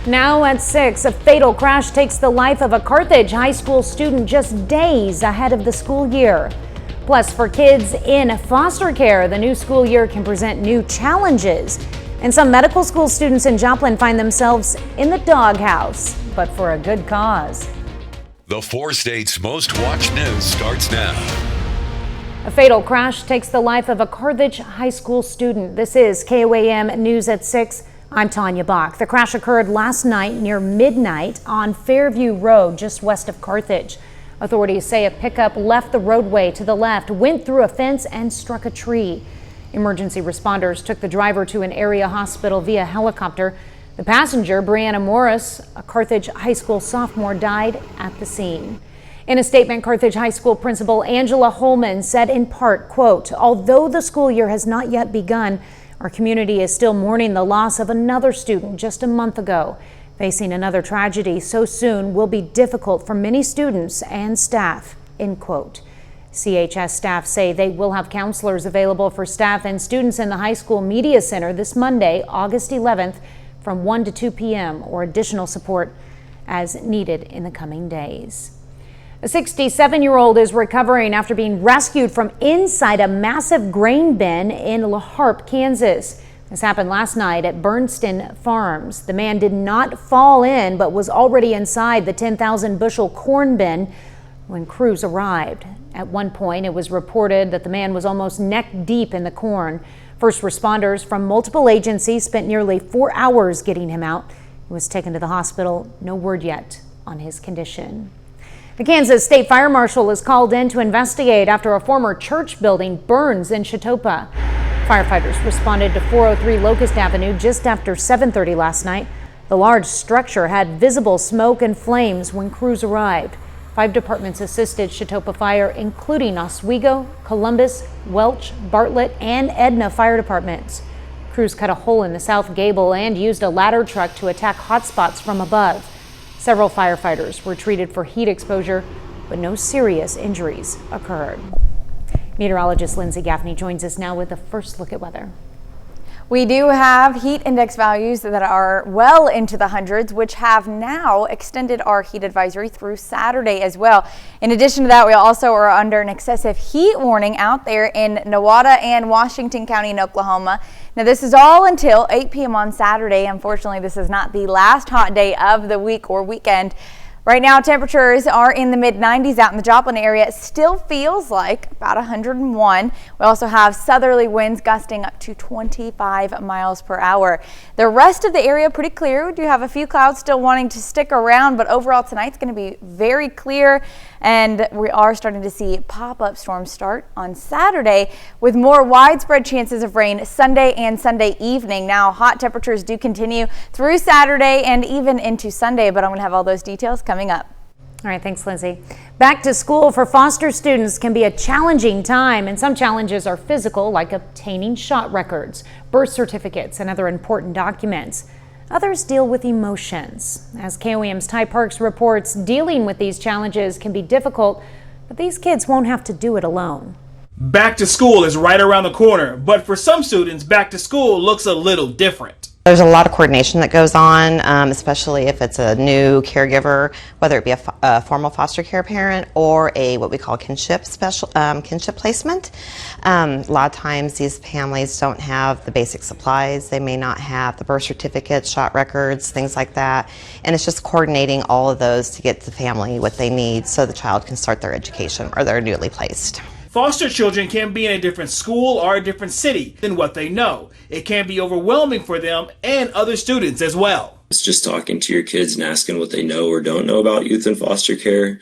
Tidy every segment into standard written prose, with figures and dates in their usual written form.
Now at 6, a fatal crash takes the life of a Carthage high school student just days ahead of the school year. Plus, for kids in foster care, the new school year can present new challenges. And some medical school students in Joplin find themselves in the doghouse, but for a good cause. The 4 states' most watched news starts now. A fatal crash takes the life of a Carthage high school student. This is KOAM News at 6. I'm Tanya Bach. The crash occurred last night near midnight on Fairview Road, just west of Carthage. Authorities say a pickup left the roadway to the left, went through a fence and struck a tree. Emergency responders took the driver to an area hospital via helicopter. The passenger, Brianna Morris, a Carthage high school sophomore, died at the scene. In a statement, Carthage High School principal Angela Holman said in part, quote, "Although the school year has not yet begun, our community is still mourning the loss of another student just a month ago. Facing another tragedy so soon will be difficult for many students and staff," end quote. CHS staff say they will have counselors available for staff and students in the high school media center this Monday, August 11th, from 1 to 2 p.m. or additional support as needed in the coming days. A 67-year-old is recovering after being rescued from inside a massive grain bin in La Harpe, Kansas. This happened last night at Bernston Farms. The man did not fall in, but was already inside the 10,000 bushel corn bin when crews arrived. At one point, it was reported that the man was almost neck deep in the corn. First responders from multiple agencies spent nearly 4 hours getting him out. He was taken to the hospital. No word yet on his condition. The Kansas State Fire Marshal is called in to investigate after a former church building burns in Chautauqua. Firefighters responded to 403 Locust Avenue just after 7:30 last night. The large structure had visible smoke and flames when crews arrived. 5 departments assisted Chautauqua Fire, including Oswego, Columbus, Welch, Bartlett, and Edna fire departments. Crews cut a hole in the south gable and used a ladder truck to attack hotspots from above. Several firefighters were treated for heat exposure, but no serious injuries occurred. Meteorologist Lindsay Gaffney joins us now with a first look at weather. We do have heat index values that are well into the hundreds, which have now extended our heat advisory through Saturday as well. In addition to that, we also are under an excessive heat warning out there in Nowata and Washington County in Oklahoma. Now, this is all until 8 p.m. on Saturday. Unfortunately, this is not the last hot day of the week or weekend. Right now, temperatures are in the mid-90s out in the Joplin area. It still feels like about 101. We also have southerly winds gusting up to 25 miles per hour. The rest of the area pretty clear. We do have a few clouds still wanting to stick around, but overall tonight's going to be very clear, and we are starting to see pop-up storms start on Saturday with more widespread chances of rain Sunday and Sunday evening. Now, hot temperatures do continue through Saturday and even into Sunday, but I'm going to have all those details coming up. All right, thanks, Lindsay. Back to school for foster students can be a challenging time, and some challenges are physical, like obtaining shot records, birth certificates, and other important documents. Others deal with emotions. As KOAM's Ty Parks reports, dealing with these challenges can be difficult, but these kids won't have to do it alone. Back to school is right around the corner, but for some students, back to school looks a little different. There's a lot of coordination that goes on, especially if it's a new caregiver, whether it be a formal foster care parent or what we call kinship placement. A lot of times these families don't have the basic supplies. They may not have the birth certificates, shot records, things like that. And it's just coordinating all of those to get the family what they need so the child can start their education or they're newly placed. Foster children can be in a different school or a different city than what they know. It can be overwhelming for them and other students as well. It's just talking to your kids and asking what they know or don't know about youth and foster care.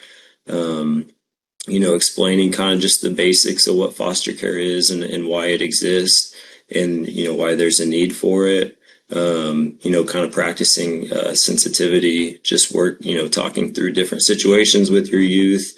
Explaining kind of just the basics of what foster care is and why it exists and, why there's a need for it. Kind of practicing sensitivity, just talking through different situations with your youth.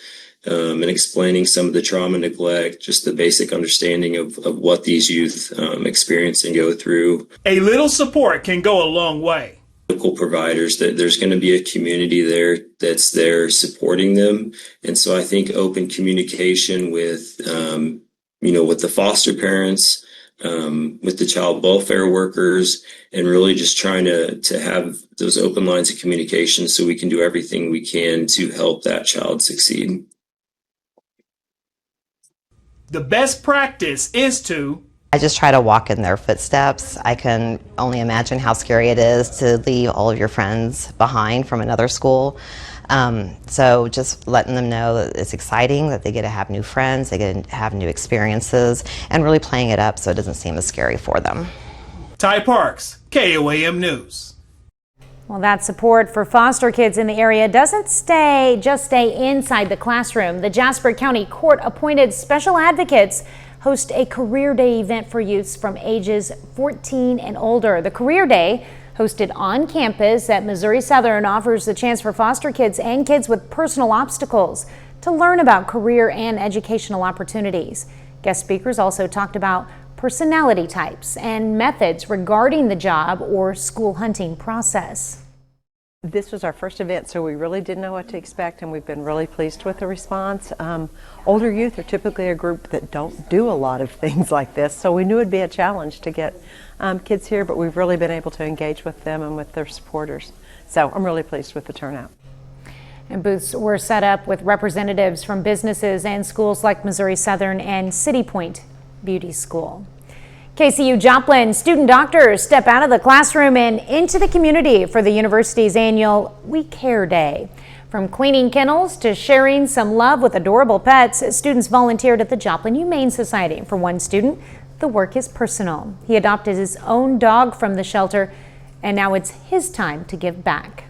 And explaining some of the trauma, neglect, just the basic understanding of what these youth experience and go through. A little support can go a long way. Local providers, that there's going to be a community there that's there supporting them. And so I think open communication with, with the foster parents, with the child welfare workers, and really just trying to have those open lines of communication so we can do everything we can to help that child succeed. The best practice is to I just try to walk in their footsteps. I can only imagine how scary it is to leave all of your friends behind from another school. So just letting them know that it's exciting, that they get to have new friends, they get to have new experiences, and really playing it up so it doesn't seem as scary for them. Ty Parks, KOAM News. Well, that support for foster kids in the area doesn't just stay inside the classroom. The Jasper County Court appointed special advocates host a career day event for youths from ages 14 and older. The career day, hosted on campus at Missouri Southern, offers the chance for foster kids and kids with personal obstacles to learn about career and educational opportunities. Guest speakers also talked about personality types and methods regarding the job or school hunting process. This was our first event, so we really didn't know what to expect, and we've been really pleased with the response. Older youth are typically a group that don't do a lot of things like this, so we knew it'd be a challenge to get kids here, but we've really been able to engage with them and with their supporters. So I'm really pleased with the turnout. And booths were set up with representatives from businesses and schools like Missouri Southern and City Point Beauty School. KCU Joplin student doctors step out of the classroom and into the community for the university's annual We Care Day. From cleaning kennels to sharing some love with adorable pets, students volunteered at the Joplin Humane Society. For one student, the work is personal. He adopted his own dog from the shelter, and now it's his time to give back.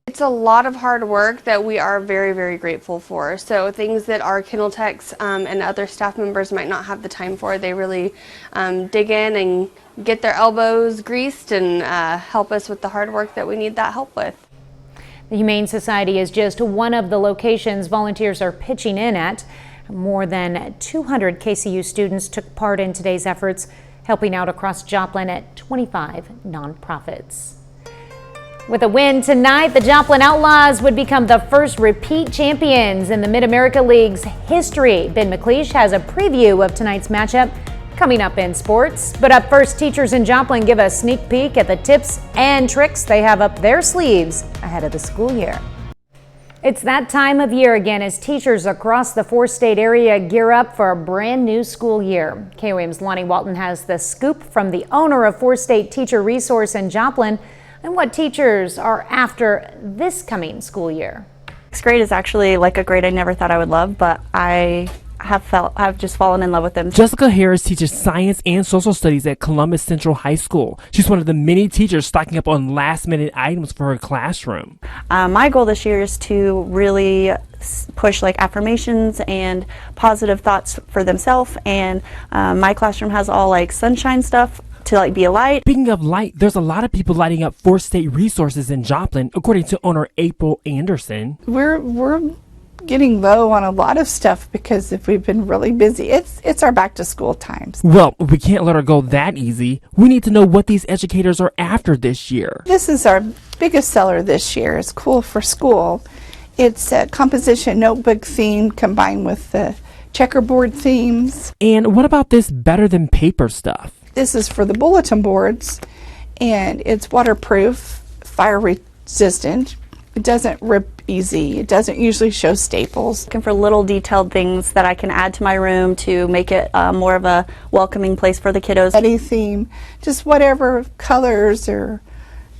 It's a lot of hard work that we are very, very grateful for. So things that our kennel techs and other staff members might not have the time for, they really dig in and get their elbows greased and help us with the hard work that we need that help with. The Humane Society is just one of the locations volunteers are pitching in at. More than 200 KCU students took part in today's efforts, helping out across Joplin at 25 nonprofits. With a win tonight, the Joplin Outlaws would become the first repeat champions in the Mid-America League's history. Ben McLeish has a preview of tonight's matchup coming up in sports. But up first, teachers in Joplin give a sneak peek at the tips and tricks they have up their sleeves ahead of the school year. It's that time of year again as teachers across the four-state area gear up for a brand new school year. KOAM's Lonnie Walton has the scoop from the owner of Four State Teacher Resource in Joplin and what teachers are after this coming school year. Sixth grade is actually like a grade I never thought I would love, but I've just fallen in love with them. Jessica Harris teaches science and social studies at Columbus Central High School. She's one of the many teachers stocking up on last-minute items for her classroom. My goal this year is to really push like affirmations and positive thoughts for themselves, and my classroom has all like sunshine stuff to like be a light. Speaking of light, there's a lot of people lighting up Four State Resources in Joplin, according to owner April Anderson. We're getting low on a lot of stuff because if we've been really busy, it's our back to school times. Well, we can't let her go that easy. We need to know what these educators are after this year. This is our biggest seller this year. It's Cool for School. It's a composition notebook theme combined with the checkerboard themes. And what about this better than paper stuff? This is for the bulletin boards, and it's waterproof, fire resistant. It doesn't rip easy. It doesn't usually show staples. Looking for little detailed things that I can add to my room to make it more of a welcoming place for the kiddos. Any theme, just whatever colors or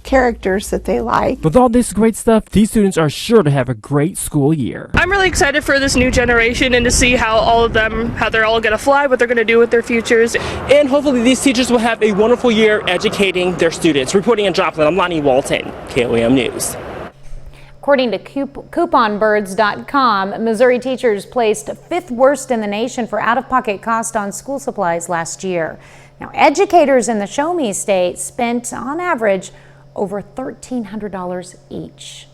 characters that they like. With all this great stuff, these students are sure to have a great school year. I'm really excited for this new generation and to see how all of them, how they're all going to fly, what they're going to do with their futures. And hopefully these teachers will have a wonderful year educating their students. Reporting in Joplin, I'm Lonnie Walton, KOAM News. According to couponbirds.com, Missouri teachers placed 5th worst in the nation for out-of-pocket cost on school supplies last year. Now, educators in the Show Me state spent, on average, over $1,300 each.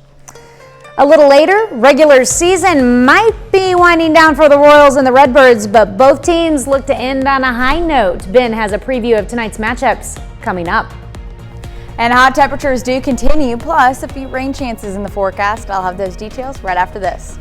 A little later, regular season might be winding down for the Royals and the Redbirds, but both teams look to end on a high note. Ben has a preview of tonight's matchups coming up. And hot temperatures do continue, plus a few rain chances in the forecast. I'll have those details right after this.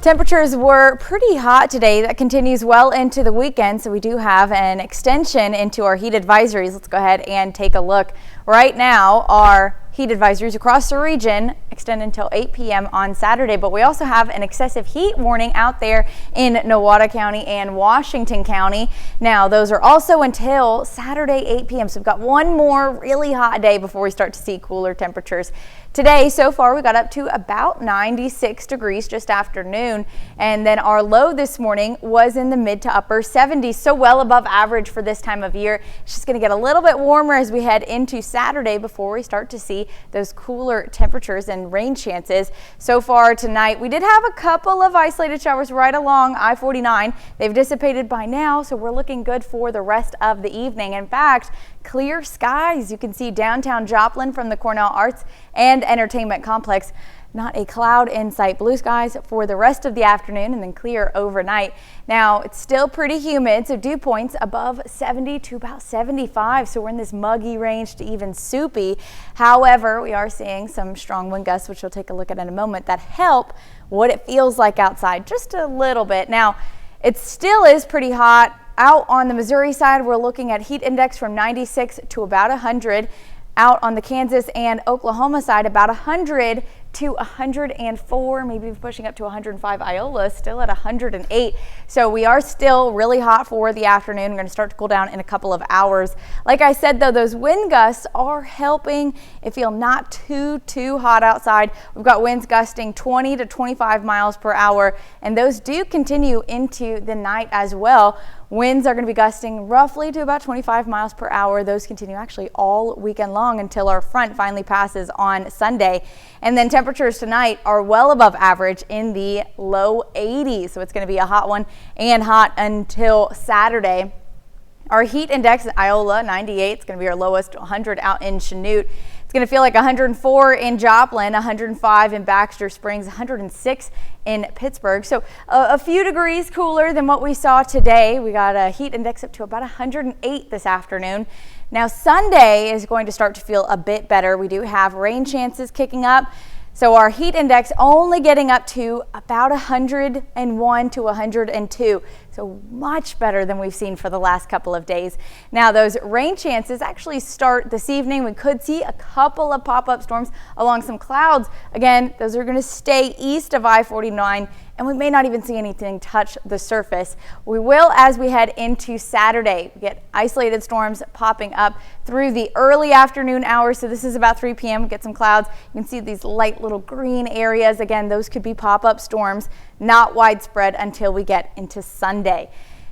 Temperatures were pretty hot today. That continues well into the weekend, so we do have an extension into our heat advisories. Let's go ahead and take a look. Right now, our heat advisories across the region extend until 8 p.m. on Saturday, but we also have an excessive heat warning out there in Nowata County and Washington County. Now, those are also until Saturday, 8 p.m. So we've got one more really hot day before we start to see cooler temperatures. Today, so far, we got up to about 96 degrees just after noon, and then our low this morning was in the mid to upper 70s, so well above average for this time of year. It's just going to get a little bit warmer as we head into Saturday before we start to see those cooler temperatures and rain chances. So far tonight, we did have a couple of isolated showers right along I-49. They've dissipated by now, so we're looking good for the rest of the evening. In fact, clear skies. You can see downtown Joplin from the Cornell Arts and Entertainment Complex. Not a cloud in sight. Blue skies for the rest of the afternoon and then clear overnight. Now, it's still pretty humid, so dew points above 70 to about 75. So we're in this muggy range to even soupy. However, we are seeing some strong wind gusts, which we'll take a look at in a moment, that help what it feels like outside just a little bit. Now, it still is pretty hot. Out on the Missouri side, we're looking at heat index from 96 to about 100. Out on the Kansas and Oklahoma side, about 100 to 104, maybe pushing up to 105. Iola still at 108. So we are still really hot for the afternoon. We're going to start to cool down in a couple of hours. Like I said, though, those wind gusts are helping it feel not too hot outside. We've got winds gusting 20 to 25 miles per hour, and those do continue into the night as well. Winds are going to be gusting roughly to about 25 miles per hour. Those continue actually all weekend long until our front finally passes on Sunday. And then temperatures tonight are well above average in the low 80s. So it's going to be a hot one and hot until Saturday. Our heat index at Iola, 98. It's going to be our lowest, 100 out in Chanute. It's going to feel like 104 in Joplin, 105 in Baxter Springs, 106 in Pittsburgh. So a few degrees cooler than what we saw today. We got a heat index up to about 108 this afternoon. Now Sunday is going to start to feel a bit better. We do have rain chances kicking up. So our heat index only getting up to about 101 to 102. So much better than we've seen for the last couple of days. Now those rain chances actually start this evening. We could see a couple of pop-up storms along some clouds. Again, those are going to stay east of I-49, and we may not even see anything touch the surface. We will as we head into Saturday. We get isolated storms popping up through the early afternoon hours. So this is about 3 p.m. We get some clouds. You can see these light little green areas. Again, those could be pop-up storms, not widespread until we get into Sunday.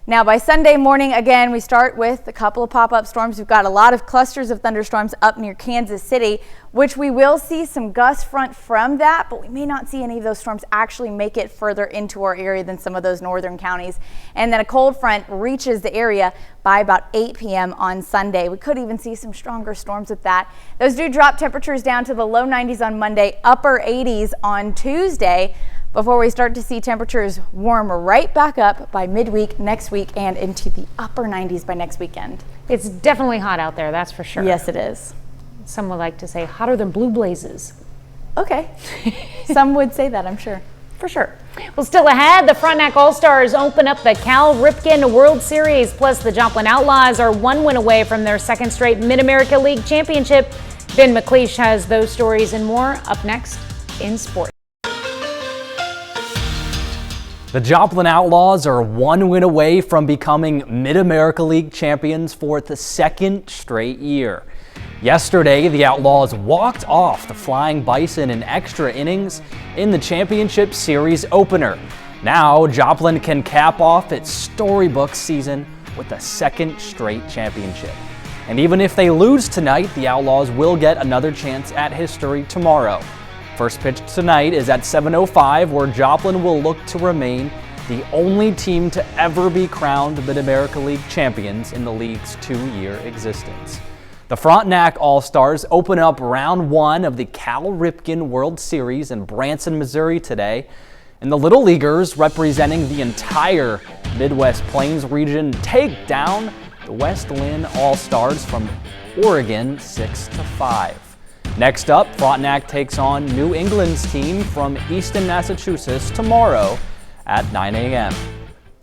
Now by Sunday morning, again, we start with a couple of pop-up storms. We've got a lot of clusters of thunderstorms up near Kansas City, which we will see some gust front from that, but we may not see any of those storms actually make it further into our area than some of those northern counties. And then a cold front reaches the area by about 8 p.m. on Sunday. We could even see some stronger storms with that. Those do drop temperatures down to the low 90s on Monday, upper 80s on Tuesday, before we start to see temperatures warm right back up by midweek next week and into the upper 90s by next weekend. It's definitely hot out there, that's for sure. Yes, it is. Some would like to say hotter than blue blazes. Okay. Some would say that, I'm sure. For sure. Well, still ahead, the Frontenac All-Stars open up the Cal Ripken World Series. Plus, the Joplin Outlaws are one win away from their second straight Mid-America League Championship. Ben McLeish has those stories and more up next in sports. The Joplin Outlaws are one win away from becoming Mid-America League champions for the second straight year. Yesterday, the Outlaws walked off the Flying Bison in extra innings in the championship series opener. Now, Joplin can cap off its storybook season with a second straight championship. And even if they lose tonight, the Outlaws will get another chance at history tomorrow. First pitch tonight is at 7:05, where Joplin will look to remain the only team to ever be crowned Mid-America League champions in the league's 2-year existence. The Frontenac All-Stars open up round 1 of the Cal Ripken World Series in Branson, Missouri today. And the Little Leaguers, representing the entire Midwest Plains region, take down the West Linn All-Stars from Oregon 6-5. Next up, Frontenac takes on New England's team from Easton, Massachusetts tomorrow at 9 a.m.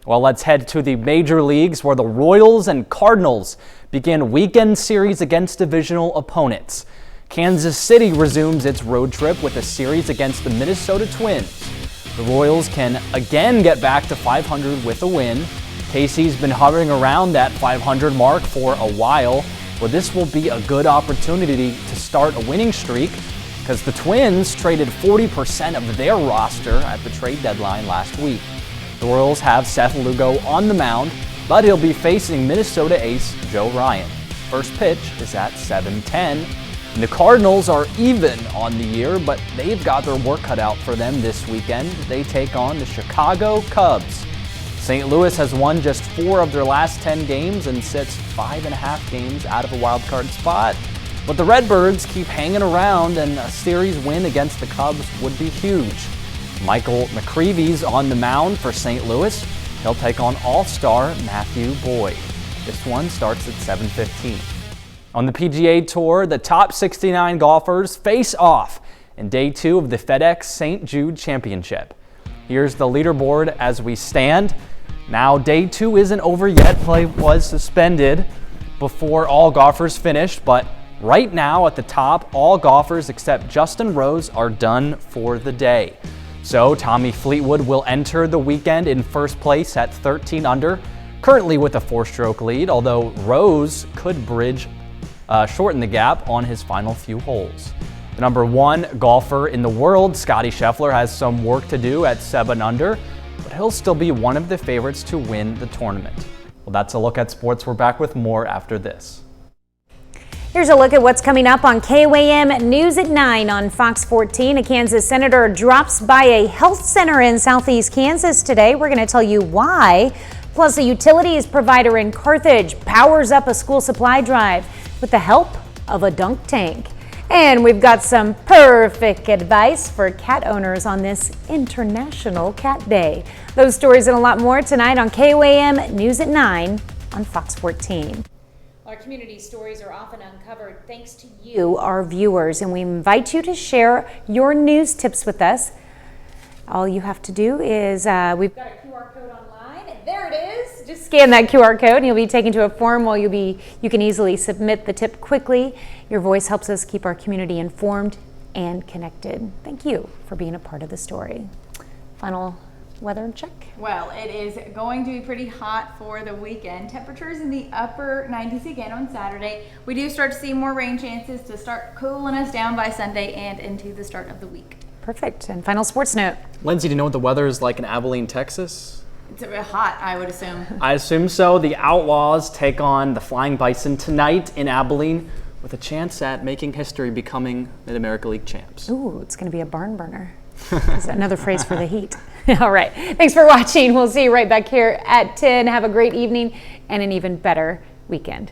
Well, let's head to the major leagues where the Royals and Cardinals begin weekend series against divisional opponents. Kansas City resumes its road trip with a series against the Minnesota Twins. The Royals can again get back to 500 with a win. Casey's been hovering around that 500 mark for a while, but this will be a good opportunity to start a winning streak because the Twins traded 40% of their roster at the trade deadline last week. The Royals have Seth Lugo on the mound, but he'll be facing Minnesota ace Joe Ryan. First pitch is at 7:10. And the Cardinals are even on the year, but they've got their work cut out for them this weekend. They take on the Chicago Cubs. St. Louis has won just 4 of their last 10 games and sits 5.5 games out of a wild card spot. But the Redbirds keep hanging around, and a series win against the Cubs would be huge. Michael McCreevy's on the mound for St. Louis. He'll take on All-Star Matthew Boyd. This one starts at 7:15. On the PGA Tour, the top 69 golfers face off in day 2 of the FedEx St. Jude Championship. Here's the leaderboard as we stand. Now, day 2 isn't over yet. Play was suspended before all golfers finished, but right now at the top, all golfers except Justin Rose are done for the day. So Tommy Fleetwood will enter the weekend in first place at 13 under, currently with a 4-stroke lead, although Rose could shorten the gap on his final few holes. The number 1 golfer in the world, Scottie Scheffler, has some work to do at 7 under, but he'll still be one of the favorites to win the tournament. Well, that's a look at sports. We're back with more after this. Here's a look at what's coming up on KOAM News at 9 on Fox 14. A Kansas senator drops by a health center in southeast Kansas today. We're going to tell you why. Plus, a utilities provider in Carthage powers up a school supply drive with the help of a dunk tank. And we've got some perfect advice for cat owners on this International Cat Day. Those stories and a lot more tonight on KOAM News at 9 on Fox 14. Our community stories are often uncovered thanks to you, our viewers, and we invite you to share your news tips with us. All you have to do is, we've got a QR code online. There it is. Just scan that QR code and you'll be taken to a form where you can easily submit the tip quickly. Your voice helps us keep our community informed and connected. Thank you for being a part of the story. Final weather check. Well, it is going to be pretty hot for the weekend. Temperatures in the upper 90s again on Saturday. We do start to see more rain chances to start cooling us down by Sunday and into the start of the week. Perfect. And final sports note. Lindsay, do you know what the weather is like in Abilene, Texas? It's a bit hot, I would assume. I assume so. The Outlaws take on the Flying Bison tonight in Abilene with a chance at making history, becoming Mid-America League champs. Ooh, it's going to be a barn burner. Is another phrase for the heat. All right. Thanks for watching. We'll see you right back here at 10. Have a great evening and an even better weekend.